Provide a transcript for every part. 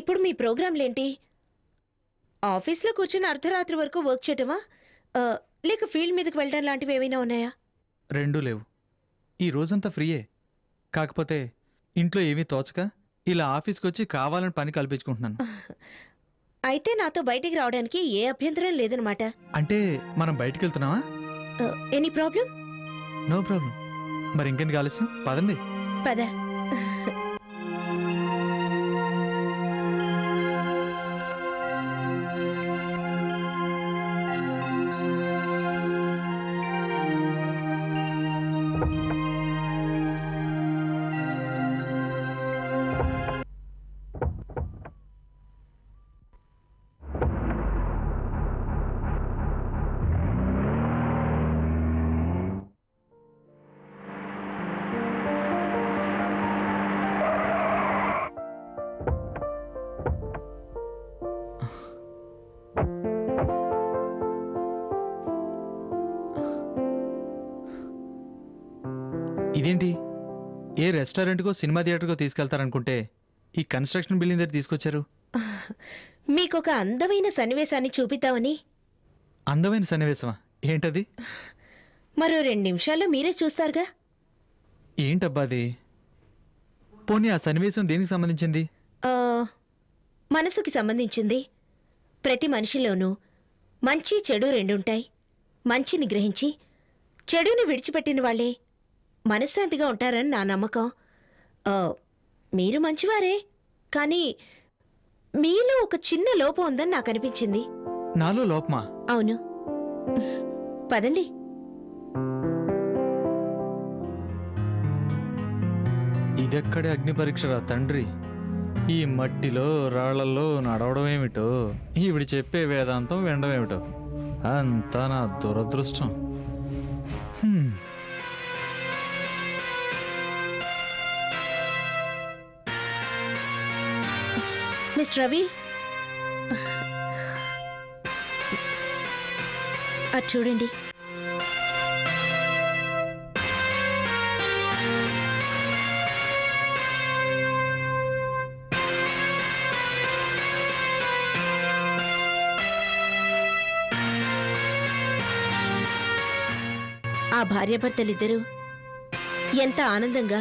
ఇప్పుడు మీ ప్రోగ్రాంలేంటి? ఆఫీస్లో కూర్చొని అర్ధరాత్రి వరకు వర్క్ చేయటమా, లేక ఫీల్డ్ మీదకి వెళ్ళడం లాంటివి ఏమైనా ఉన్నాయా? రెండూ లేవు. ఈ రోజంతా ఫ్రీయే. కాకపోతే ఇంట్లో ఏమీ తోచక ఇలా ఆఫీస్కి వచ్చి కావాలని పని కల్పించుకుంటున్నాను. అయితే నాతో బయటికి రావడానికి ఏ అభ్యంతరం లేదనమాట. అంటే మనం బయటికి వెళ్తున్నావా? Any problem? No problem. మరి ఇంకెందుకు ఆలస్యం, పదండి. పద. ఇదేంటి, ఏ రెస్టారెంట్కో సినిమా థియేటర్కో తీసుకెళ్తారనుకుంటే ఈ కన్స్ట్రక్షన్ బిల్డింగ్ దగ్గర తీసుకొచ్చారు. మీకొక అందమైన సన్నివేశాన్ని చూపిద్దామని. అందమైన సన్నివేశమా? ఏంటది? మరో 2 నిమిషాల్లో మీరే చూస్తారుగా. ఏంటబ్బా అది? పోనీ ఆ సన్నివేశం దేనికి సంబంధించింది? మనసుకి సంబంధించింది. ప్రతి మనిషిలోనూ మంచి చెడు రెండుంటాయి. మంచిని గ్రహించి చెడుని విడిచిపెట్టిన వాళ్ళే మనశ్శాంతిగా ఉంటారని నా నమ్మకం. మీరు మంచివారే, కానీ మీలో ఒక చిన్న లోపం ఉందని నాకు అనిపించింది. నాలో లోపమా? అవును. పదండి. ఇదెక్కడే అగ్ని పరీక్షరా తండ్రి. ఈ మట్టిలో రాళ్లలో నడవడం ఏమిటో, ఈవిడి చెప్పే వేదాంతం వినడం ఏమిటో, అంతా నా దురదృష్టం. మిస్టర్ రవి, అది చూడండి. ఆ భార్యాభర్తలిద్దరూ ఎంత ఆనందంగా,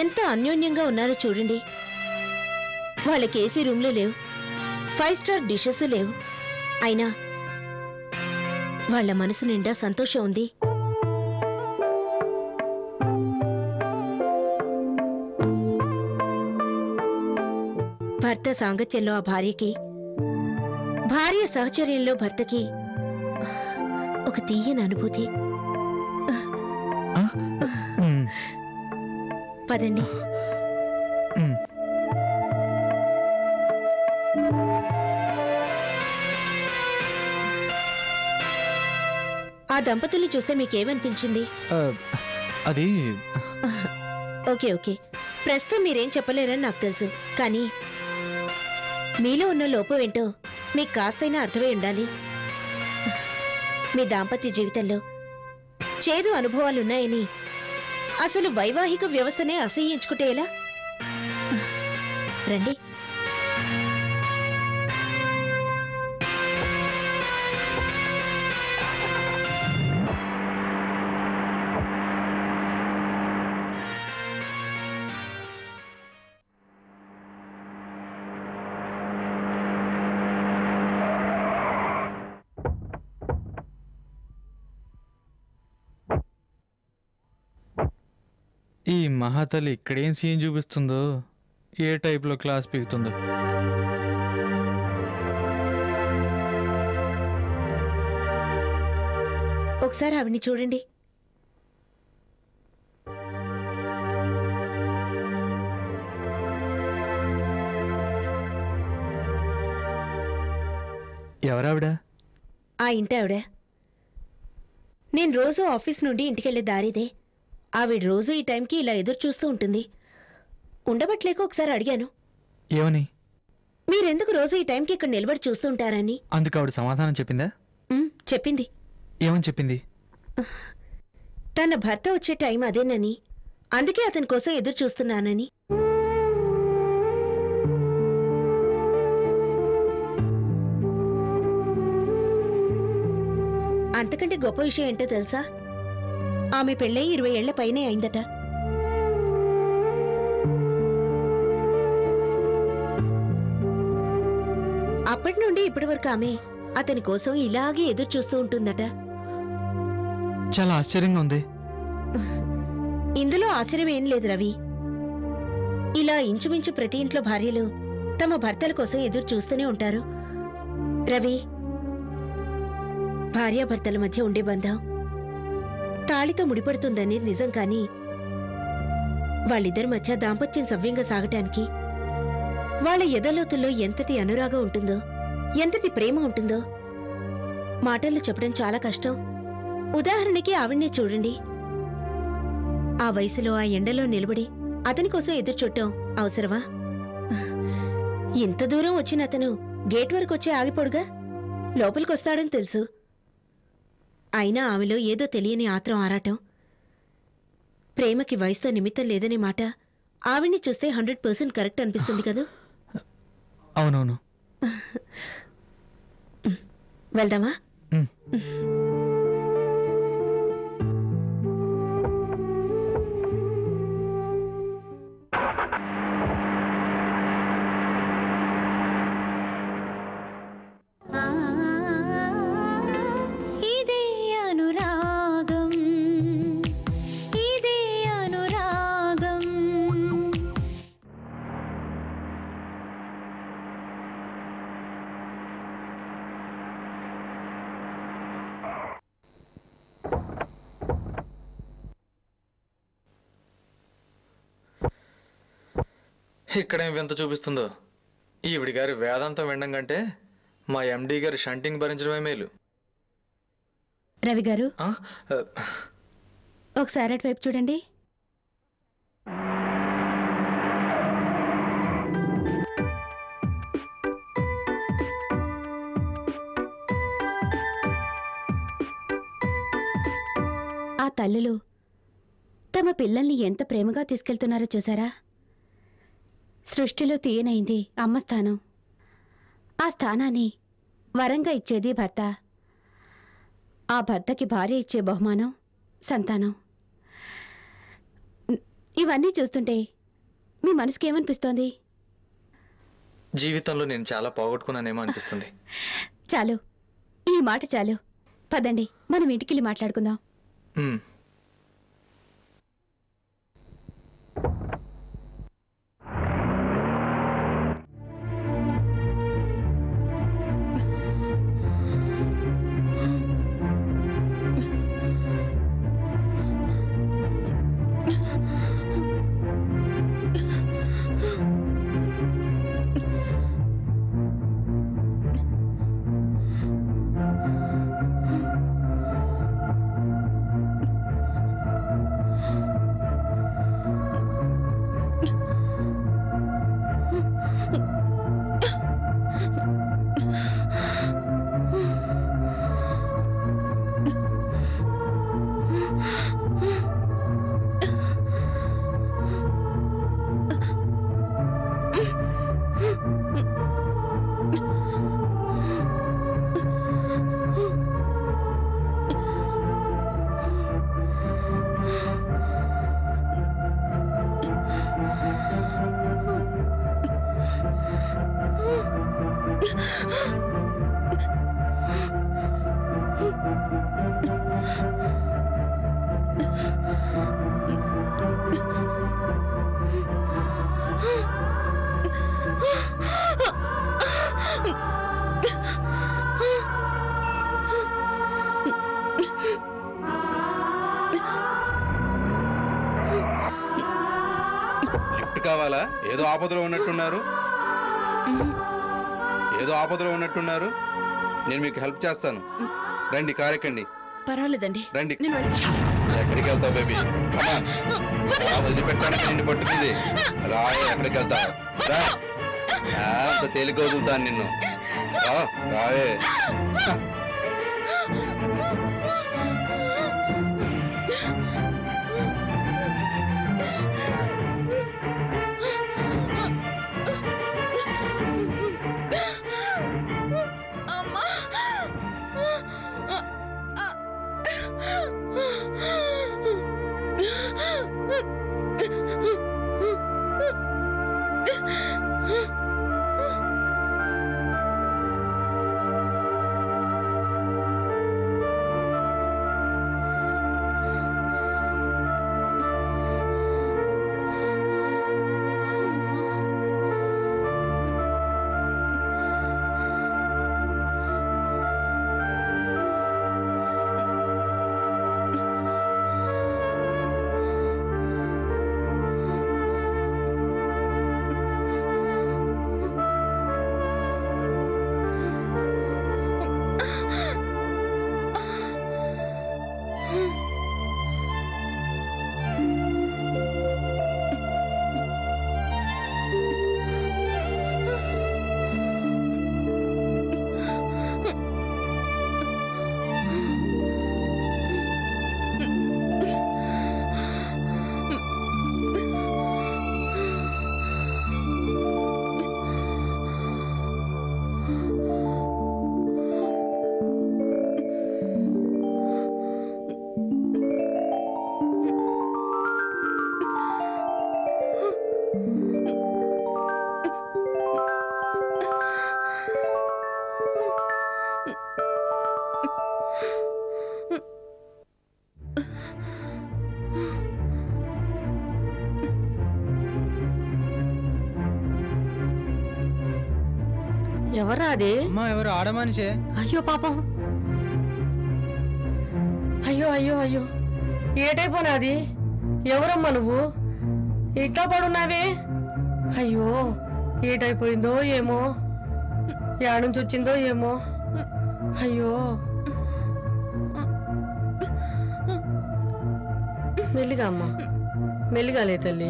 ఎంత అన్యోన్యంగా ఉన్నారో చూడండి. వాళ్ళకి ఏసీ రూమ్లు లేవు, 5 స్టార్ డిషెస్ లేవు. అయినా వాళ్ళ మనసు నిండా సంతోషం ఉంది. భర్త సాంగత్యంలో ఆ భార్యకి, భార్య సహచర్యంలో భర్తకి ఒక తీయని అనుభూతి. పదండి. ఆ దంపతుల్ని చూస్తే మీకేమనిపించింది? అది ఓకే ఓకే, ప్రస్తుతం మీరేం చెప్పలేరని నాకు తెలుసు. కానీ మీలో ఉన్న లోపం ఏంటో మీకు కాస్తైనా అర్థమై ఉండాలి. మీ దాంపత్య జీవితంలో చేదు అనుభవాలున్నాయని అసలు వైవాహిక వ్యవస్థనే అసహ్యించుకుంటే ఎలా? రండి. ఈ మహాతల్లి ఇక్కడేం సీన్ చూపిస్తుందో, ఏ టైప్లో క్లాస్ పీకుతుందో. ఒకసారి ఆవిడ్ని చూడండి. ఎవరావిడ? ఆ ఇంటి ఆవిడ. నేను రోజూ ఆఫీస్ నుండి ఇంటికెళ్లే దారిదే. ఆవిడ రోజు ఈ టైంకి ఇలా ఎదురు చూస్తూ ఉంటుంది. ఉండబట్లేక ఒకసారి అడిగాను, ఏమని? మీరెందుకు రోజు ఈ టైంకి ఇక్కడ నిలబడి చూస్తూ ఉంటారని. అందుకు ఆవిడ సమాధానం చెప్పిందా? చెప్పింది. ఏమని చెప్పింది? తన భర్త వచ్చే టైం అదేనని, అందుకే అతని కోసం ఎదురు చూస్తున్నానని. అంతకంటే గొప్ప విషయం ఏంటో తెలుసా? ఆమె పెళ్ళై 20 ఏళ్ల పైనే అయిందట. అప్పటి నుండి ఇప్పటి వరకు ఆమె అతని కోసం ఇలాగే ఎదురు చూస్తూ ఉంటుందట. చాలా ఆశ్చర్యంగా ఉంది. ఇందులో ఆశ్చర్యం ఏం లేదు రవి. ఇలా ఇంచుమించు ప్రతి ఇంట్లో భార్యలు తమ భర్తల కోసం ఎదురు చూస్తూనే ఉంటారు రవి. భార్యాభర్తల మధ్య ఉండే బంధం తాళితో ముడిపడుతుందనేది నిజం. కానీ వాళ్ళిద్దరి మధ్య దాంపత్యం సవ్యంగా సాగటానికి వాళ్ళ ఎదలోతుల్లో ఎంతటి అనురాగం ఉంటుందో, ఎంతటి ప్రేమ ఉంటుందో మాటల్లో చెప్పడం చాలా కష్టం. ఉదాహరణకి ఆవిడ్నే చూడండి. ఆ వయసులో ఆ ఎండలో నిలబడి అతని కోసం ఎదురు చూడటం అవసరమా? ఇంత దూరం వచ్చిన అతను గేట్ వరకు వచ్చి ఆగిపోడుగా, లోపలికొస్తాడని తెలుసు. అయినా ఆమెలో ఏదో తెలియని ఆత్రం ఆరాటం. ప్రేమకి వయసుతో నిమిత్తం లేదనే మాట ఆవిడ్ని చూస్తే 100% కరెక్ట్ అనిపిస్తుంది కదూ? అవునవును. వెళ్దామా? ఇక్కడేం వింత చూపిస్తుందో. ఈవిడి గారి వేదాంతం వినడం కంటే మా ఎండి గారి షంటింగ్ భరించడమే మేలు. రవి గారు, ఒకసారి అటువైపు చూడండి. ఆ తల్లులు తమ పిల్లల్ని ఎంత ప్రేమగా తీసుకెళ్తున్నారో చూసారా? సృష్టిలో తీయనైంది అమ్మ స్థానం. ఆ స్థానాన్ని వరంగా ఇచ్చేది భర్త. ఆ భర్తకి భార్య ఇచ్చే బహుమానం సంతానం. ఇవన్నీ చూస్తుంటే మీ మనసుకేమనిపిస్తోంది? జీవితంలో నేను చాలా పోగొట్టుకున్నానేమో అనిపిస్తుంది. చాలు, ఈ మాట చాలు. పదండి, మనం ఇంటికెళ్ళి మాట్లాడుకుందాం. కావాలా? ఏదో ఆపదలో ఉన్నట్టున్నారు. నేను మీకు హెల్ప్ చేస్తాను. రండి, కారెక్కండి. పర్వాలేదండి, రండి. ఎక్కడికి వెళ్తావు బేబీ? వదిలిపెట్టడానికి నిన్ను పట్టుకుంది. రా, ఎక్కడికి వెళ్తావు? రా, అంత తేలిక వదులుతాను నిన్ను. రావే. ఎవరా అది? అమ్మా ఎవరు ఆడమనిషే. అయ్యో పాపం, అయ్యో అయ్యో అయ్యో, ఏటైపోనాది? ఎవరమ్మా నువ్వు? ఇట్లా పడున్నావే? అయ్యో, ఏటైపోయిందో ఏమో, యాడ్నుంచి వచ్చిందో ఏమో. అయ్యో, మెల్లిగా అమ్మా, మెల్లిగాలే తల్లి.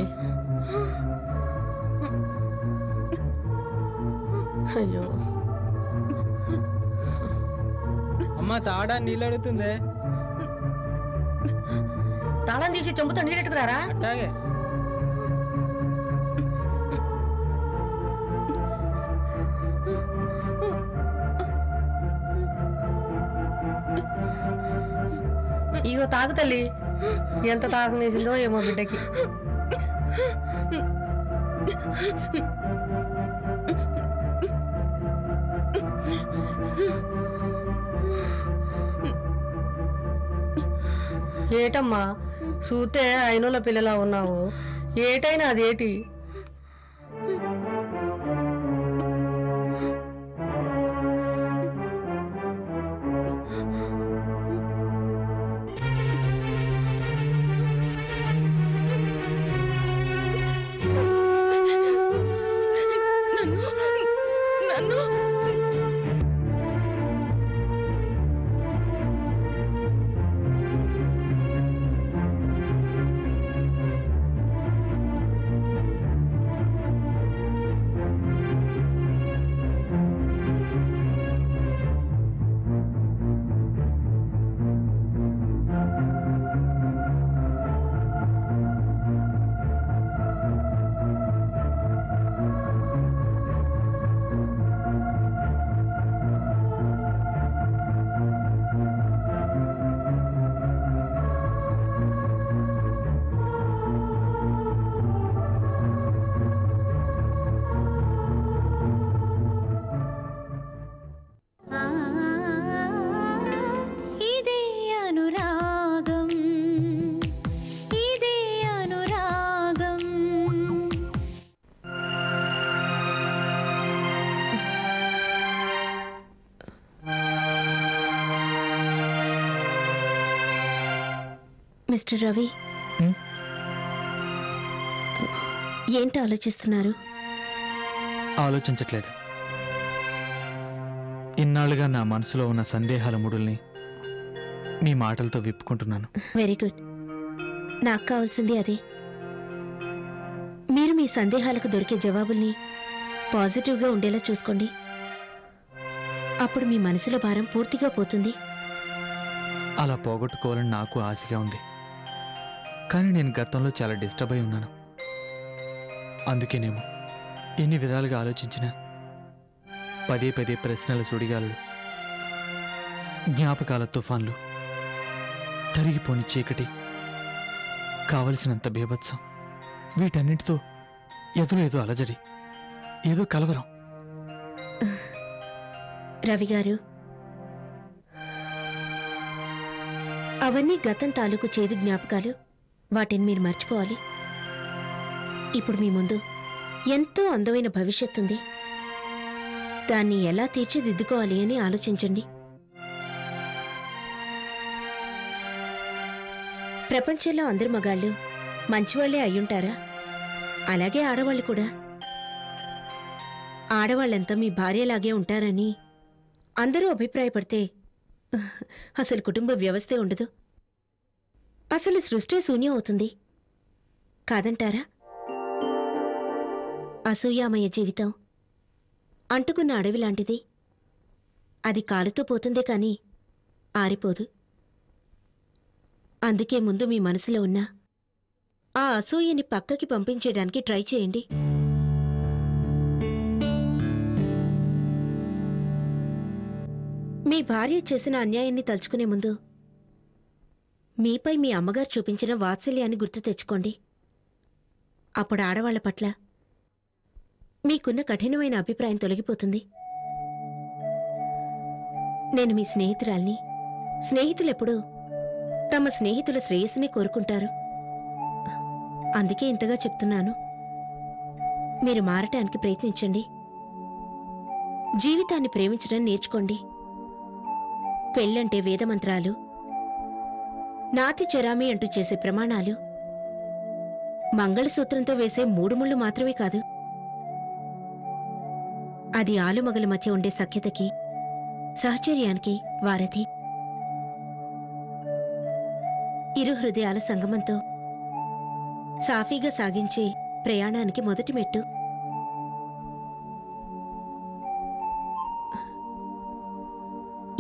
అయ్యో అమ్మ తాడా నీళ్ళు అడుగుతుందే. తాళం తీసి చెంబుతో నీళ్ళెట్టుకురారా. అట్టాగే. ఇగో తాగు తల్లి. ఎంత తాగం వేసిందో ఏమో బిడ్డకి. ఏటమ్మా చూస్తే అయినోళ్ళ పిల్లలా ఉన్నావు, ఏటైనా అదేటి? మిస్టర్ రవి, ఏంటి ఆలోచిస్తున్నారు? ఆలోచించట్లేదు. ఇన్నాళ్ళుగా నా మనసులో ఉన్న సందేహాల ముడుల్ని మీ మాటలతో విప్పుకుంటున్నాను. Very good. నాకు కావాల్సింది అదే. మీరు మీ సందేహాలకు దొరికే జవాబుల్ని పాజిటివ్గా ఉండేలా చూసుకోండి. అప్పుడు మీ మనసులో భారం పూర్తిగా పోతుంది. అలా పోగొట్టుకోవాలని నాకు ఆశగా ఉంది. కానీ నేను గతంలో చాలా డిస్టర్బ్ అయి ఉన్నాను. అందుకేనేమో ఎన్ని విధాలుగా ఆలోచించినా పదే పదే ప్రశ్నల సుడిగాలు, జ్ఞాపకాల తుఫాన్లు, తరిగిపోని చీకటి, కావలసినంత బీభత్సం, వీటన్నింటితో ఎదురు ఏదో అలజడి, ఏదో కలవరం. రవి గారు, అవన్నీ గతం తాలూకు చేదు జ్ఞాపకాలు. వాటిని మీరు మర్చిపోవాలి. ఇప్పుడు మీ ముందు ఎంతో అందమైన భవిష్యత్తు ఉంది. దాన్ని ఎలా తీర్చిదిద్దుకోవాలి అని ఆలోచించండి. ప్రపంచంలో అందరు మగాళ్ళు మంచివాళ్లే అయ్యుంటారా? అలాగే ఆడవాళ్ళు కూడా. ఆడవాళ్ళంతా మీ భార్యలాగే ఉంటారని అందరూ అభిప్రాయపడితే అసలు కుటుంబ వ్యవస్థే ఉండదు. అసలు సృష్టి శూన్యం అవుతుంది కాదంటారా? అసూయామయ జీవితం అంటుకున్న అడవి లాంటిది. అది కాలుతో పోతుందే కాని ఆరిపోదు. అందుకే ముందు మీ మనసులో ఉన్న ఆ అసూయని పక్కకి పంపించేయడానికి ట్రై చేయండి. మీ భార్య చేసిన అన్యాయాన్ని తలుచుకునే ముందు మీపై మీ అమ్మగారు చూపించిన వాత్సల్యాన్ని గుర్తు తెచ్చుకోండి. అప్పుడు ఆడవాళ్ల పట్ల మీకున్న కఠినమైన అభిప్రాయం తొలగిపోతుంది. నేను మీ స్నేహితురాల్ని. స్నేహితులెప్పుడూ తమ స్నేహితుల శ్రేయస్సునే కోరుకుంటారు. అందుకే ఇంతగా చెప్తున్నాను. మీరు మారటానికి ప్రయత్నించండి. జీవితాన్ని ప్రేమించడం నేర్చుకోండి. పెళ్ళంటే వేదమంత్రాలు, నాతి చెరామి అంటూ చేసే ప్రమాణాలు, మంగళసూత్రంతో వేసే 3 ముళ్ళు మాత్రమే కాదు, అది ఆలుమగల మధ్య ఉండే సఖ్యతకి, సహచర్యానికి వారధి. ఇరు హృదయాల సంగమంతో సాఫీగా సాగించే ప్రయాణానికి మొదటి మెట్టు.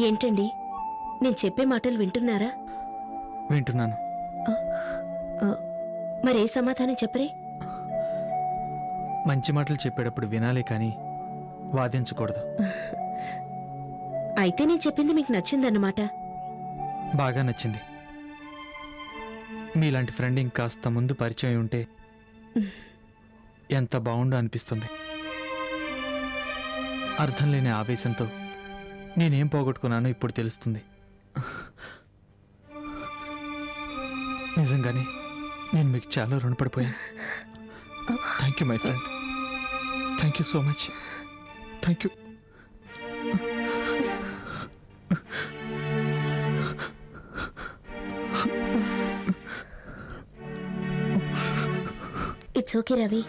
ఏంటండి, నేను చెప్పే మాటలు వింటున్నారా? వింటున్నాను. మరే సమాధానం చెప్పరే? మంచి మాటలు చెప్పేటప్పుడు వినాలే కానీ వాదించకూడదు. అయితే నేను చెప్పింది మీకు నచ్చిందన్నమాట. బాగా నచ్చింది. మీలాంటి ఫ్రెండ్ ఇంకాస్త ముందు పరిచయం ఉంటే ఎంత బాగుండో అనిపిస్తుంది. అర్థం లేని ఆవేశంతో నేనేం పోగొట్టుకున్నానో ఇప్పుడు తెలుస్తుంది. నిజంగానే నేను మీకు చాలా రుణపడిపోయాను. Thank you my friend. Thank you so much. Thank you. It's okay Ravi.